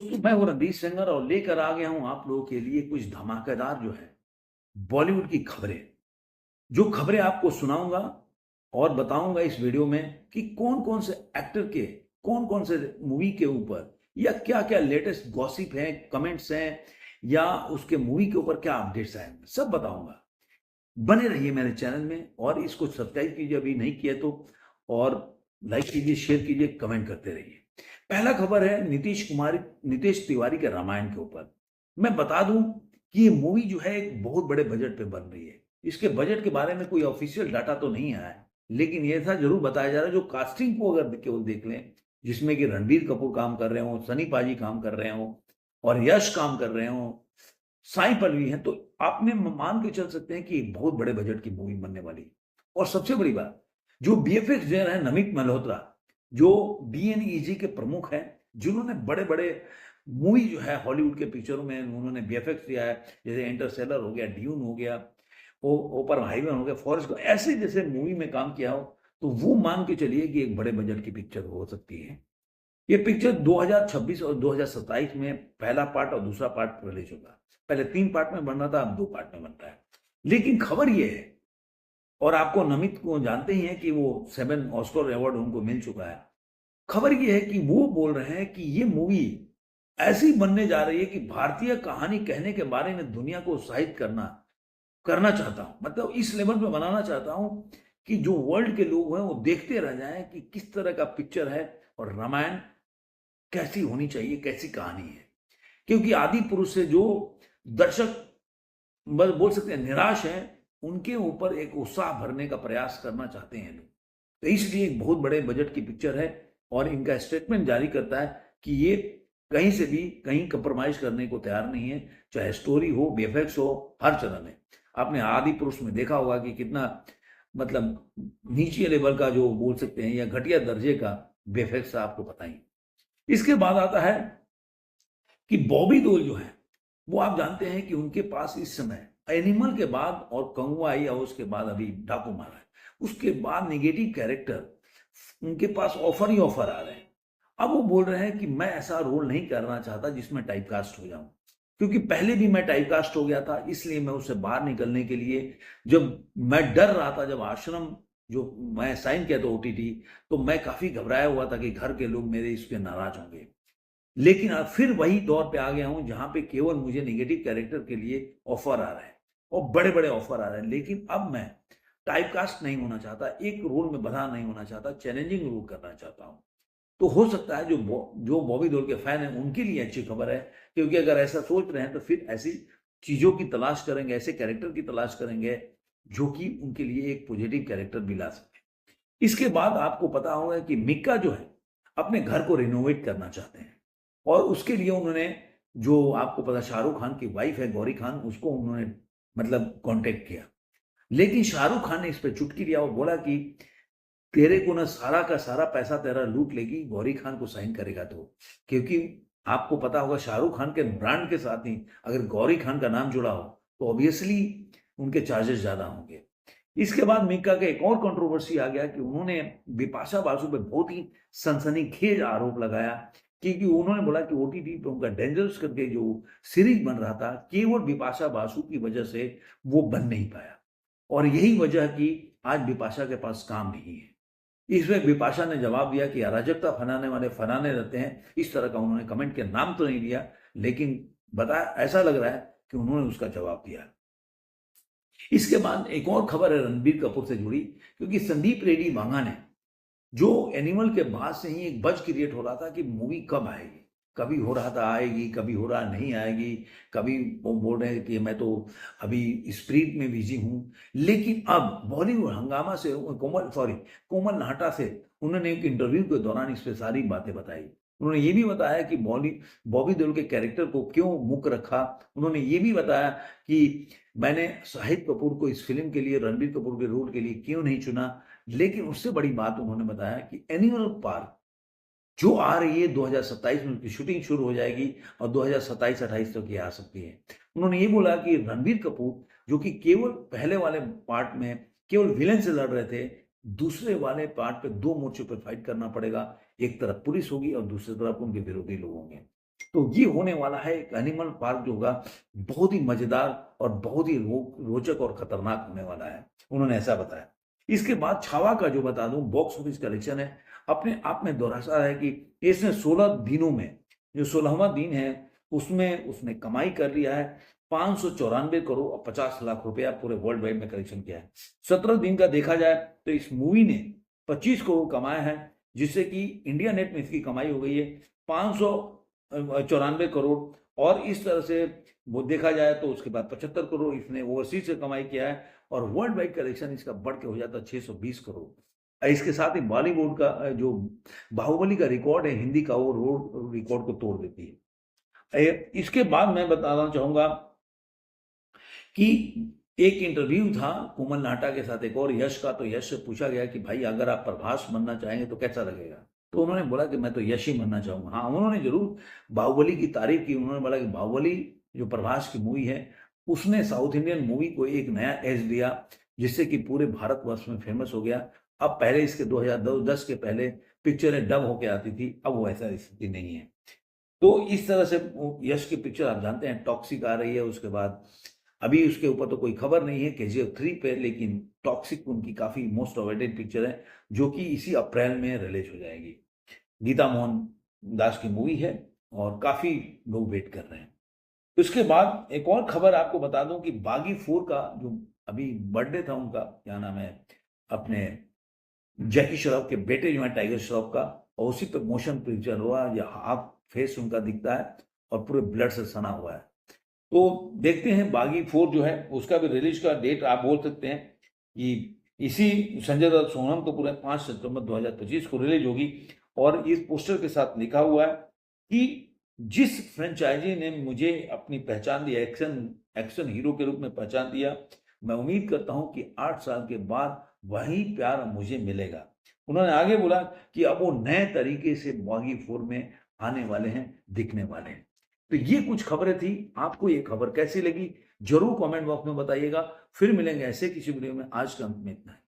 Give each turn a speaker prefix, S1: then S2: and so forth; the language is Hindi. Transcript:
S1: तो मैं हूँ रणदीप सिंगर और लेकर आ गया हूँ आप लोगों के लिए कुछ धमाकेदार जो है बॉलीवुड की खबरें। जो खबरें आपको सुनाऊँगा और बताऊँगा इस वीडियो में कि कौन-कौन से एक्टर के, कौन-कौन से मूवी के ऊपर या क्या-क्या लेटेस्ट गॉसिप है, कमेंट्स हैं या उसके मूवी के ऊपर क्या अपडेट्स आए हैं, सब बताऊँगा। बने रहिए मेरे चैनल में और इसको सब्सक्राइब कीजिए अभी नहीं किया तो और लाइक कीजिए, शेयर कीजिए, कमेंट करते रहिए। पहला खबर है नीतीश तिवारी के रामायण के ऊपर। मैं बता दूं कि ये मूवी जो है एक बहुत बड़े बजट पे बन रही है। इसके बजट के बारे में कोई ऑफिशियल डाटा तो नहीं आया है, लेकिन ये ऐसा जरूर बताया जा रहा है जो कास्टिंग को अगर केवल देख लें, जिसमें कि रणबीर कपूर काम कर रहे हो, सनी पाजी काम कर रहे हो और यश काम कर रहे हो, साई पल्लवी हैं, तो आपने मान के चल सकते हैं कि बहुत बड़े बजट की मूवी बनने वाली है। और सबसे बड़ी बात, जो बीएफएक्स जो है नमित मल्होत्रा, जो डीएनईजी के प्रमुख हैं, जिन्होंने बड़े-बड़े मूवी जो है हॉलीवुड के पिक्चरों में उन्होंने बीएफएक्स दिया है, जैसे इंटरस्टेलर हो गया, ड्यून हो गया, ओ ओपेनहाइमर हो गया, फॉरेस्ट गंप ऐसे जैसे मूवी में काम किया हो, तो वो मान के चलिए कि एक बड़े बजट की पिक्चर हो सकती है। ये पिक्चर 2026 और 2027 में पहला पार्ट और दूसरा पार्ट रिलीज होगा। पहले 3 पार्ट में बन रहा था, अब 2 पार्ट में बन रहा है। लेकिन खबर ये है और आपको नमित को जानते ही हैं कि वो 7 ऑस्कर अवार्ड उनको मिल चुका है। खबर ये है कि वो बोल रहे हैं कि ये मूवी ऐसी बनने जा रही है कि भारतीय कहानी कहने के बारे में दुनिया को उत्साहित करना करना चाहता हूँ। मतलब इस लेवल पे बनाना चाहता हूँ कि जो वर्ल्ड के लोग हैं वो देखते रह जाएँ कि किस तरह का पिक्चर है और रामायण कैसी होनी चाहिए, कैसी कहानी है। क्योंकि आदि पुरुष से जो दर्शक बस बोल सकते हैं निराश हैं, उनके ऊपर एक उत्साह भरने का प्रयास करना चाहते हैं लोग। तो इसलिए एक बहुत बड़े बजट की पिक्चर है और इनका स्टेटमेंट जारी करता है कि ये कहीं से भी कहीं कंप्रोमाइज करने को तैयार नहीं है, चाहे स्टोरी हो, वीएफएक्स हो, हर तरह में। आपने आदि पुरुष में देखा होगा कि कितना मतलब नीचे लेवल का जो बोल सकते हैं या घटिया दर्जे का वीएफएक्स आपको पता ही। इसके बाद आता है कि बॉबी देओल जो है, वो आप जानते हैं कि उनके पास इस समय एनिमल के बाद और कंगुआ आई और उसके बाद अभी डाकू मारा है। उसके बाद नेगेटिव कैरेक्टर उनके पास ऑफर ही ऑफर आ रहे हैं। अब वो बोल रहे हैं कि मैं ऐसा रोल नहीं करना चाहता जिसमें टाइपकास्ट हो जाऊं, क्योंकि पहले भी मैं टाइपकास्ट हो गया था, इसलिए मैं उससे बाहर निकलने के लिए जब मैं डर रहा था, जब आश्रम जो मैं साइन किया था ओटीटी, तो मैं काफी घबराया हुआ था कि घर के लोग मेरे इस पे नाराज होंगे। लेकिन अब फिर वही दौर पे आ गया हूँ जहाँ पे केवल मुझे नेगेटिव कैरेक्टर के लिए ऑफर आ रहा है और बड़े-बड़े ऑफर आ रहे हैं। लेकिन अब मैं टाइपकास्ट नहीं होना चाहता, एक रोल में बँधा नहीं होना चाहता, चैलेंजिंग रोल करना चाहता हूँ। तो हो सकता है जो बॉबी देओल के फैन हैं उनके लिए अच्छी खबर है, क्योंकि अगर ऐसा सोच रहे हैं तो फिर ऐसी चीज़ों की तलाश करेंगे, ऐसे कैरेक्टर की तलाश करेंगे जो कि उनके लिए एक पॉजिटिव कैरेक्टर भी ला सके। इसके बाद आपको पता होगा कि मिक्का जो है, अपने घर को रिनोवेट करना चाहते हैं और उसके लिए उन्होंने जो आपको पता शाहरुख खान की वाइफ है गौरी खान, उसको उन्होंने मतलब कॉन्टैक्ट किया। लेकिन शाहरुख खान ने इस पे चुटकी लिया और बोला कि तेरे को ना सारा का सारा पैसा तेरा लूट लेगी, गौरी खान को साइन करेगा तो। क्योंकि आपको पता होगा शाहरुख खान के ब्रांड के साथ ही अगर गौरी खान का नाम जुड़ा हो, तो ऑब्वियसली उनके चार्जेस ज़्यादा होंगे। इसके बाद मीका का एक और कंट्रोवर्सी आ गया कि उन्होंने बिपाशा बासु पे बहुत ही सनसनीखेज आरोप लगाया, क्योंकि उन्होंने बोला कि ओटीटी पे उनका डेंजरस करके जो सीरीज बन रहा था, केवल बिपाशा बासु की वजह से वो बन नहीं पाया और यही वजह कि आज बिपाशा के पास काम नहीं है। इसमें बिपाशा ने जवाब दिया कि अराजकता फैलाने वाले फैलाने रहते हैं, इस तरह का उन्होंने कमेंट किया, नाम तो नहीं लिया, लेकिन बताया ऐसा लग रहा है कि उन्होंने उसका जवाब दिया। इसके बाद एक और खबर है रणबीर कपूर से जुड़ी, क्योंकि संदीप रेड्डी बांगा ने जो एनिमल के बाद से ही एक बज़ क्रिएट हो रहा था कि मूवी कब आएगी? कभी हो रहा था आएगी, कभी हो रहा नहीं आएगी, कभी वो बोल रहे हैं कि मैं तो अभी स्प्रीट में बिज़ी हूँ। लेकिन अब बॉलीवुड हंगामा से कोमल नाहटा से उन्होंने एक इंटरव्यू के दौरान इस पे सारी बातें बताई। उन्होंने ये भी बताया कि बॉबी देओल के कैरेक्टर को क्यों मुक रखा। उन्होंने ये भी बताया कि मैंने शाहिद कपूर को इस फ़िल्म के लिए, रणबीर कपूर के रोल के लिए क्यों नहीं चुना। लेकिन उससे बड़ी बात उन्होंने बताया कि एनिमल पार्क जो आ रही है 2027 में उसकी शूटिंग शुरू हो जाएगी और 2027-28 तक ये आ सकती है। उन्होंने ये बोला कि रणबीर कपूर जो कि केवल पहले वाले पार्ट में केवल विलेन से लड़ रहे थे, दूसरे वाले पार्ट पे 2 मोर्चों पे फाइट करना पड़ेगा। एक तरफ पुलिस होगी और दूसरी तरफ उनके विरोधी लोग होंगे। तो ये होने वाला है एक एनिमल पार्क जो होगा बहुत ही मजेदार और बहुत ही रोचक और खतरनाक होने वाला है, उन्होंने ऐसा बताया। इसके बाद छावा का जो बता दूं बॉक्स ऑफिस कलेक्शन है, अपने आप में दोहरासा है कि इसने 16 दिनों में, जो 16वां दिन है उसमें उसने कमाई कर लिया है 594 करोड़ और 50 लाख रुपया पूरे वर्ल्ड वाइड में कलेक्शन किया है। 17 दिन का देखा जाए तो इस मूवी ने 25 करोड़ कमाया है, जिससे कि इंडिया नेट में इसकी कमाई हो गई है 594 करोड़। और इस तरह से वो देखा जाए तो उसके बाद 75 करोड़ इसने ओवरसीज से कमाई किया है और वर्ल्ड वाइड कलेक्शन इसका बढ़ के हो जाता है 620 करोड़। इसके साथ ही बॉलीवुड का जो बाहुबली का रिकॉर्ड है हिंदी का, वो रोड रिकॉर्ड को तोड़ देती है। इसके बाद मैं बताना चाहूंगा कि एक इंटरव्यू था कोमल नाहटा के साथ एक और यश का, तो यश से पूछा गया कि भाई अगर आप प्रभास बनना चाहेंगे तो कैसा लगेगा, तो उन्होंने बोला कि मैं तो यश ही बनना चाहूंगा। हाँ, उन्होंने जरूर बाहुबली की तारीफ की, उन्होंने बोला कि बाहुबली जो प्रभास की मूवी है उसने साउथ इंडियन मूवी को एक नया एज दिया, जिससे कि पूरे भारतवर्ष में फेमस हो गया। अब पहले इसके 2010 के पहले पिक्चरें डब होके आती थी, अब वो ऐसा स्थिति नहीं है। तो इस तरह से यश की पिक्चर आप जानते हैं टॉक्सिक आ रही है, उसके बाद अभी उसके ऊपर तो कोई खबर नहीं है KGF 3 पे, लेकिन टॉक्सिक उनकी काफी मोस्ट अवेटेड पिक्चर है जो कि इसी अप्रैल में रिलीज हो जाएगी। गीता मोहन दास की मूवी है और काफी लोग वेट कर रहे हैं। उसके बाद एक और खबर आपको बता दूं कि बागी 4 का जो अभी बर्थडे था उनका, क्या नाम है, अपने जैकी श्रॉफ के बेटे जो है टाइगर श्रॉफ का, और उसी पे मोशन पिक्चर हुआ, या हाफ फेस उनका दिखता है और पूरे ब्लड से सना हुआ है। तो देखते हैं बागी 4 जो है उसका भी रिलीज का डेट आप बोल सकते हैं कि इसी संजय दत्त सोनम कपूर 5 सितंबर 2025 को रिलीज होगी। और इस पोस्टर के साथ लिखा हुआ है कि जिस फ्रेंचाइजी ने मुझे अपनी पहचान दी, एक्शन हीरो के रूप में पहचान दिया, मैं उम्मीद करता हूं कि 8 साल के बाद वही प्यार मुझे मिलेगा। उन्होंने आगे बोला कि अब वो नए तरीके से बागी 4 में आने वाले हैं, दिखने वाले हैं। तो ये कुछ खबरें थी। आपको ये खबर कैसी लगी जरूर कमेंट बॉक्स में बताइएगा। फिर मिलेंगे ऐसे किसी वीडियो में। आज का अंत में इतना है।